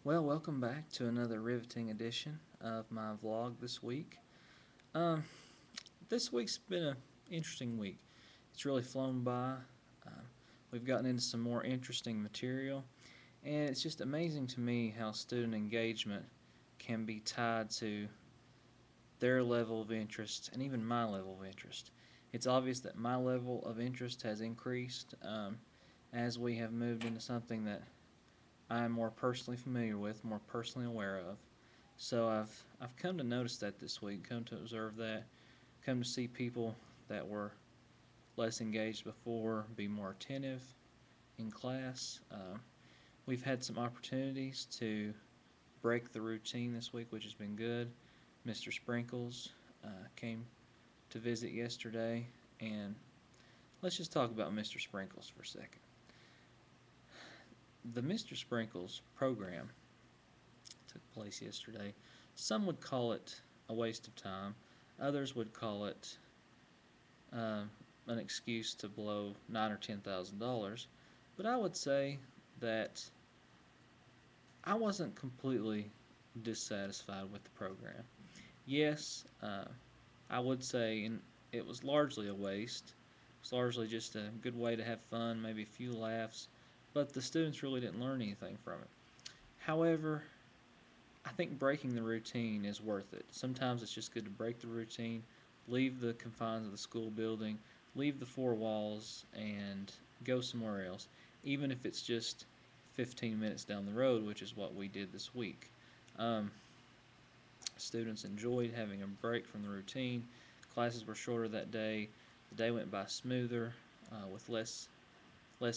Well, welcome back to another riveting edition of my vlog this week. Um, this week's been an interesting week. It's really flown by. Uh, we've gotten into some more interesting material, and it's just amazing to me how student engagement can be tied to their level of interest and even my level of interest. It's obvious that my level of interest has increased as we have moved into something that I am more personally familiar with, more personally aware of. So I've come to notice that this week, come to observe that, come to see people that were less engaged before be more attentive in class. We've had some opportunities to break the routine this week, which has been good. Mr. Sprinkles came to visit yesterday, and let's just talk about Mr. Sprinkles for a second. The Mr. Sprinkles program took place yesterday. Some would call it a waste of time. Others would call it uh, an excuse to blow $9,000 or $10,000. But I would say that I wasn't completely dissatisfied with the program. Yes, I would say it was largely a waste. It was largely just a good way to have fun, maybe a few laughs, but the students really didn't learn anything from it. However, I think breaking the routine is worth it. Sometimes it's just good to break the routine, leave the confines of the school building, leave the four walls, and go somewhere else, even if it's just 15 minutes down the road, which is what we did this week. Um, Students enjoyed having a break from the routine. Classes were shorter that day. The day went by smoother, with less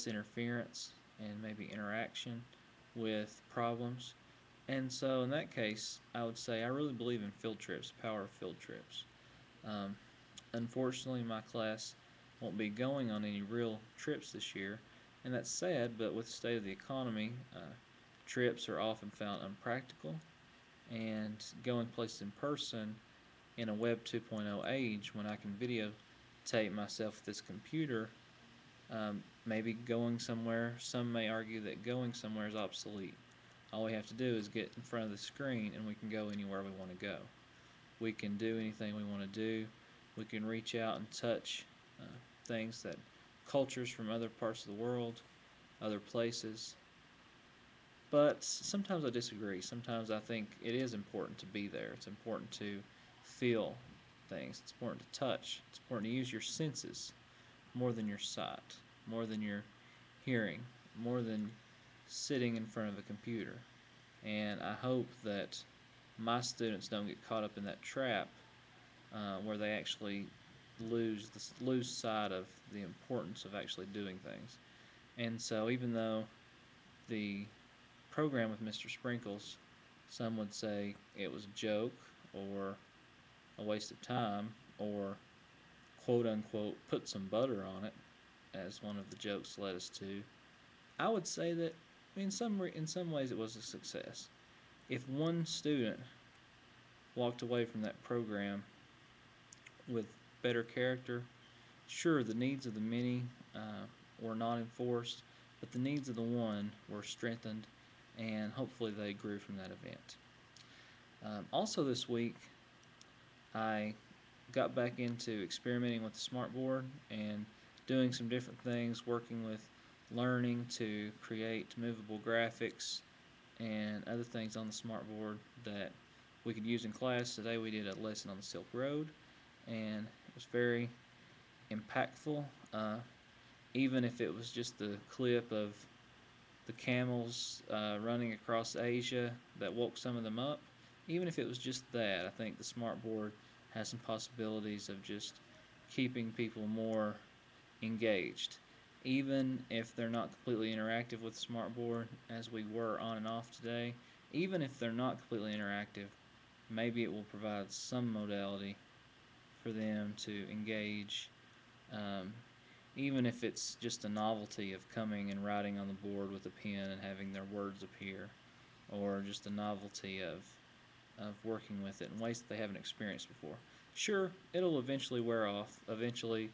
interference and maybe interaction with problems. And so, in that case, I would say I really believe in field trips, the power of field trips. Um, Unfortunately, my class won't be going on any real trips this year, and that's sad, but with the state of the economy, trips are often found unpractical, and going places in person in a Web 2.0 age when I can videotape myself with this computer, maybe going somewhere, some may argue that going somewhere is obsolete. All we have to do is get in front of the screen and we can go anywhere we want to go. We can do anything we want to do. We can reach out and touch uh, things that cultures from other parts of the world, other places. But sometimes I disagree. Sometimes I think it is important to be there. It's important to feel things. It's important to touch. It's important to use your senses more than your sight, more than your hearing, more than sitting in front of a computer. And I hope that my students don't get caught up in that trap where they actually lose sight of the importance of actually doing things. And so, even though the program with Mr. Sprinkles, some would say it was a joke or a waste of time or quote unquote put some butter on it, as one of the jokes led us to. I would say that in some ways it was a success. If one student walked away from that program with better character, sure, the needs of the many were not enforced, but the needs of the one were strengthened, and hopefully they grew from that event. Also, this week, I got back into experimenting with the smartboard and doing some different things, working with learning to create movable graphics and other things on the smartboard that we could use in class. Today we did a lesson on the Silk Road, and it was very impactful. Even if it was just the clip of the camels running across Asia that woke some of them up, even if it was just that, I think the smartboard has some possibilities of just keeping people more engaged. Even if they're not completely interactive with the smartboard, as we were on and off today, even if they're not completely interactive, maybe it will provide some modality for them to engage, um, even if it's just a novelty of coming and writing on the board with a pen and having their words appear, or just a novelty of working with it in ways that they haven't experienced before. Sure, it'll eventually wear off. Eventually,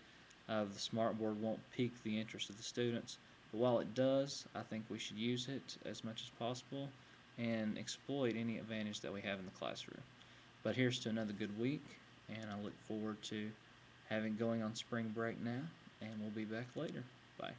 the smartboard won't pique the interest of the students, but while it does, I think we should use it as much as possible and exploit any advantage that we have in the classroom. But here's to another good week, and I look forward to having going on spring break now, and we'll be back later. Bye.